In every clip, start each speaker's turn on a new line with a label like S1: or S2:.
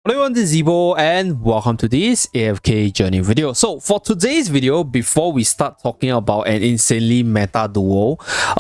S1: Hello everyone, this is Zeeebo and welcome to this AFK journey video. So for today's video, before we start talking about an insanely meta duo,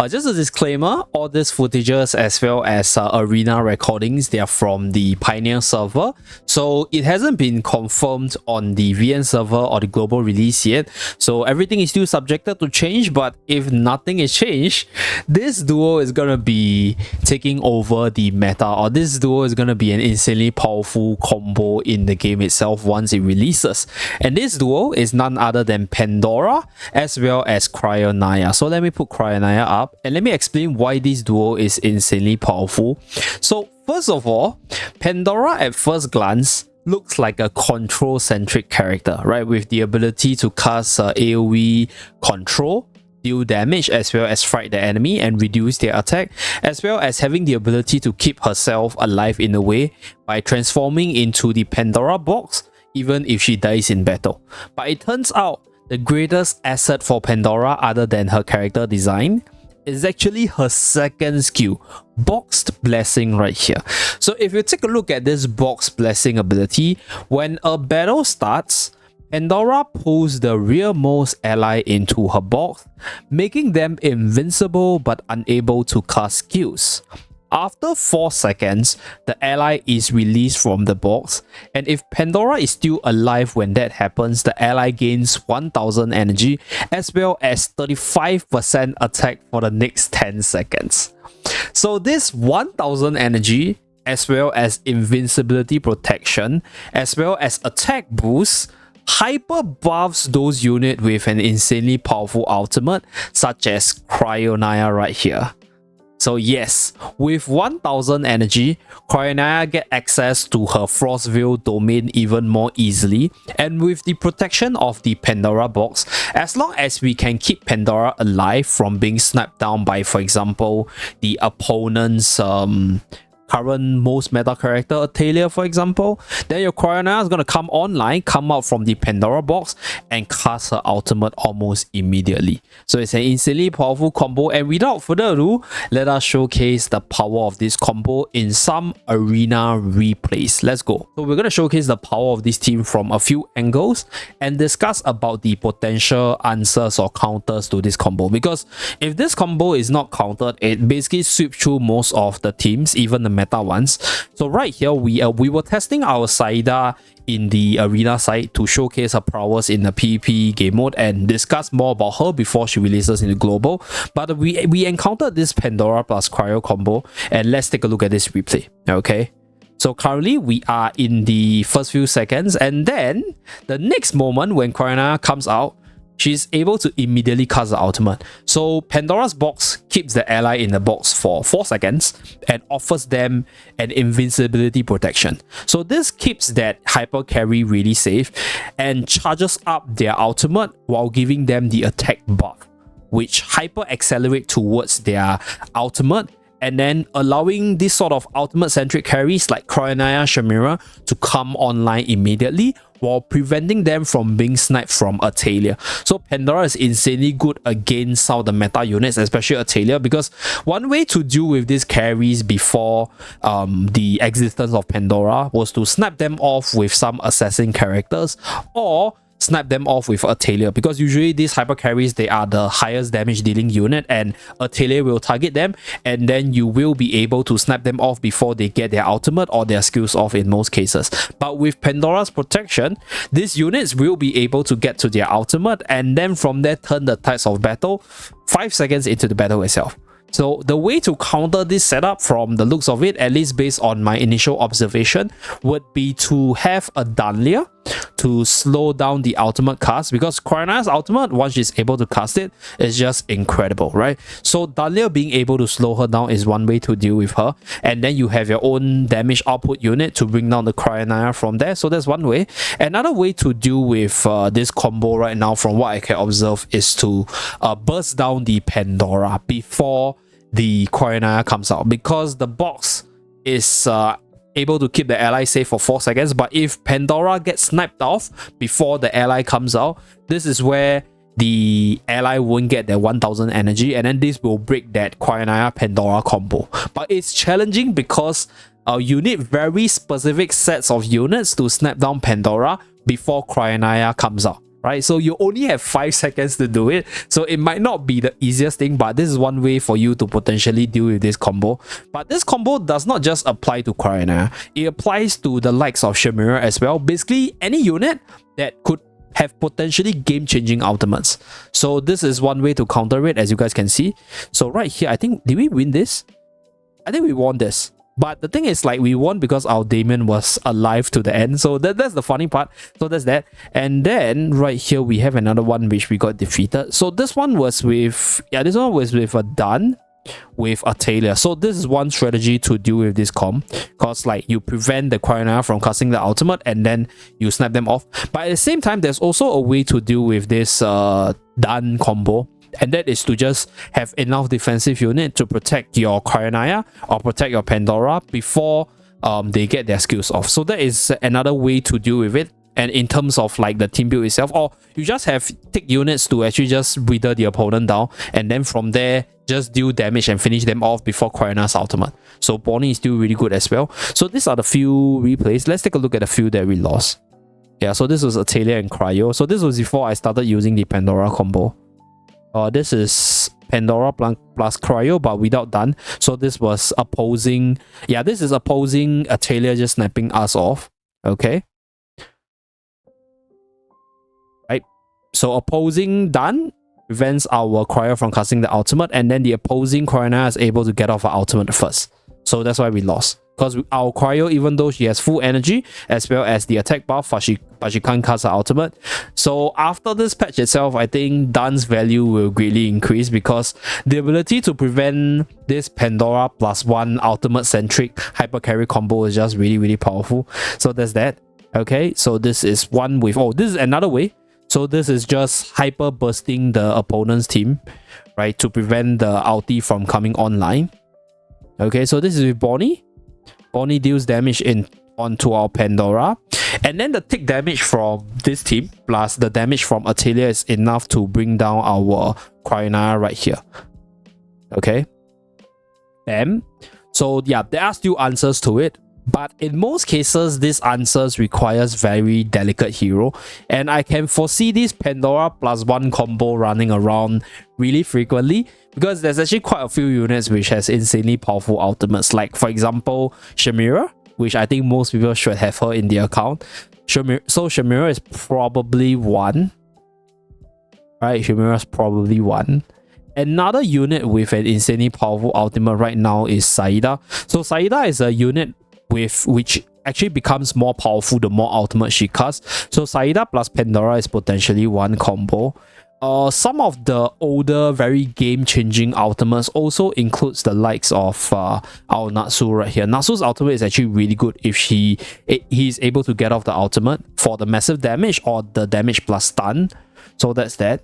S1: just a disclaimer, all these footages as well as arena recordings, they are from the Pioneer server. So it hasn't been confirmed on the VN server or the global release yet. So everything is still subjected to change, but if nothing is changed, this duo is gonna be taking over the meta, or this duo is gonna be an insanely powerful combo in the game itself once it releases. And this duo is none other than Pandora as well as Cryonaia. So let me put Cryonaia up and let me explain why this duo is insanely powerful. So first of all, Pandora at first glance looks like a control-centric character, right? With the ability to cast AoE control, deal damage as well as fright the enemy and reduce their attack, as well as having the ability to keep herself alive in a way by transforming into the Pandora box even if she dies in battle. But it turns out the greatest asset for Pandora other than her character design is actually her second skill, Boxed Blessing right here. So if you take a look at this Boxed Blessing ability, when a battle starts, Pandora pulls the rearmost ally into her box, making them invincible but unable to cast skills. After 4 seconds, the ally is released from the box, and if Pandora is still alive when that happens, the ally gains 1000 energy as well as 35% attack for the next 10 seconds. So this 1000 energy as well as invincibility protection as well as attack boost hyper buffs those units with an insanely powerful ultimate such as Cryonaia right here. So yes, with 1000 energy, Cryonaia get access to her Frostveil domain even more easily, and with the protection of the Pandora box, as long as we can keep Pandora alive from being sniped down by, for example, the opponent's current most meta character, Atalia for example, then your Cryonaia is going to come online, come out from the Pandora box and cast her ultimate almost immediately. So it's an insanely powerful combo, and without further ado, let us showcase the power of this combo in some arena replays. Let's go. So we're going to showcase the power of this team from a few angles and discuss about the potential answers or counters to this combo, because if this combo is not countered, it basically sweeps through most of the teams, even the meta ones. So right here we were testing our Saida in the arena side to showcase her prowess in the PvP game mode and discuss more about her before she releases in the global. But we encountered this Pandora plus Cryo combo, and let's take a look at this replay. Okay, so currently we are in the first few seconds, and then the next moment when Cryonaia comes out, she's able to immediately cast the ultimate. So Pandora's box keeps the ally in the box for 4 seconds and offers them an invincibility protection. So this keeps that hyper carry really safe and charges up their ultimate while giving them the attack buff, which hyper accelerate towards their ultimate, and then allowing this sort of ultimate centric carries like Cryonaia, Shamira to come online immediately while preventing them from being sniped from Atalia. So Pandora is insanely good against some of the meta units, especially Atalia, because one way to deal with these carries before the existence of Pandora was to snap them off with some assassin characters or snap them off with Atalia, because usually these hyper carries, they are the highest damage dealing unit and Atalia will target them, and then you will be able to snap them off before they get their ultimate or their skills off in most cases. But with Pandora's protection, these units will be able to get to their ultimate and then from there turn the tides of battle 5 seconds into the battle itself. So the way to counter this setup, from the looks of it, at least based on my initial observation, would be to have a Dahlia to slow down the ultimate cast, because Cryonaia's ultimate, once she's able to cast it, is just incredible, right? So Dahlia being able to slow her down is one way to deal with her, and then you have your own damage output unit to bring down the Cryonaia from there. So that's one way. Another way to deal with this combo right now, from what I can observe, is to burst down the Pandora before the Cryonaia comes out, because the box is able to keep the ally safe for 4 seconds. But if Pandora gets sniped off before the ally comes out, this is where the ally won't get their 1000 energy, and then this will break that Cryonaia Pandora combo. But it's challenging because you need very specific sets of units to snap down Pandora before Cryonaia comes out, right? So you only have 5 seconds to do it, so it might not be the easiest thing, but this is one way for you to potentially deal with this combo. But this combo does not just apply to Cryonaia, it applies to the likes of Chimera as well. Basically any unit that could have potentially game-changing ultimates. So this is one way to counter it, as you guys can see. So right here, I think, did we win this? I think we won this. But the thing is, like, we won because our Damien was alive to the end. So that's the funny part. So that's that. And then right here, we have another one which we got defeated. So this one was with, this one was with a Dun with a Talia. So this is one strategy to deal with this comp, because like you prevent the Cryonaia from casting the ultimate and then you snap them off. But at the same time, there's also a way to deal with this Dun combo, and that is to just have enough defensive unit to protect your Cryonaia or protect your Pandora before they get their skills off. So that is another way to deal with it. And in terms of like the team build itself, or you just have tick units to actually just wither the opponent down, and then from there just deal damage and finish them off before Cryonaia's ultimate. So Bonnie is still really good as well. So these are the few replays. Let's take a look at the few that we lost. Yeah, so this was Atalia and Cryo. So this was before I started using the Pandora combo. This is Pandora plus Cryo, but without Dun. So this was opposing, this is opposing Atalia just snapping us off. Okay. So opposing Dun prevents our Cryo from casting the ultimate, and then the opposing Cryonaia is able to get off her ultimate first. So that's why we lost. Because our Cryo, even though she has full energy as well as the attack buff, but she can't cast her ultimate. So after this patch itself, I think Dun's value will greatly increase, because the ability to prevent this Pandora +1 ultimate centric hyper carry combo is just really, really powerful. So there's that. Okay, so this is one with, this is another way. So this is just hyper bursting the opponent's team, right, to prevent the ulti from coming online. Okay, so this is with Bonnie. Bonnie deals damage onto our Pandora, and then the tick damage from this team plus the damage from Atalia is enough to bring down our Cryonaia right here. Okay, bam. So yeah, there are still answers to it, but in most cases, these answers requires very delicate hero, and I can foresee this Pandora +1 combo running around really frequently, because there's actually quite a few units which has insanely powerful ultimates, like for example Chimera, which I think most people should have her in their account. So Chimera is probably one, right? Chimera is probably one. Another unit with an insanely powerful ultimate right now is Saida. So Saida is a unit which actually becomes more powerful the more ultimate she casts. So Saida plus Pandora is potentially one combo. Some of the older, very game-changing ultimates also includes the likes of our Natsu right here. Natsu's ultimate is actually really good if he's able to get off the ultimate for the massive damage or the damage plus stun. So that's that.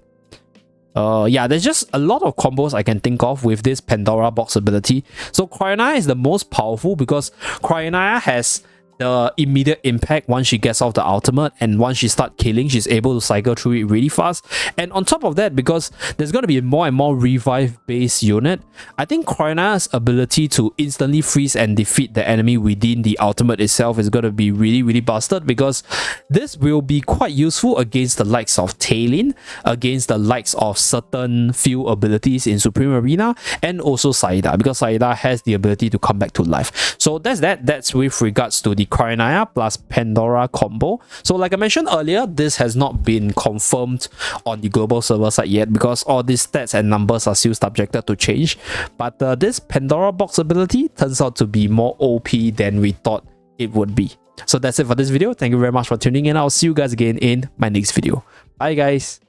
S1: There's just a lot of combos I can think of with this Pandora box ability. So Cryonaia is the most powerful because Cryonaia has the immediate impact once she gets off the ultimate, and once she starts killing, she's able to cycle through it really fast. And on top of that, because there's going to be more and more revive based unit, I think Cryonaia's ability to instantly freeze and defeat the enemy within the ultimate itself is going to be really, really busted, because this will be quite useful against the likes of Tailin, against the likes of certain few abilities in Supreme Arena, and also Saida, because Saida has the ability to come back to life. So that's with regards to the Cryonaia plus Pandora combo. So like I mentioned earlier, this has not been confirmed on the global server side yet, because all these stats and numbers are still subjected to change. But this Pandora box ability turns out to be more OP than we thought it would be. So that's it for this video. Thank you very much for tuning in. I'll see you guys again in my next video. Bye guys.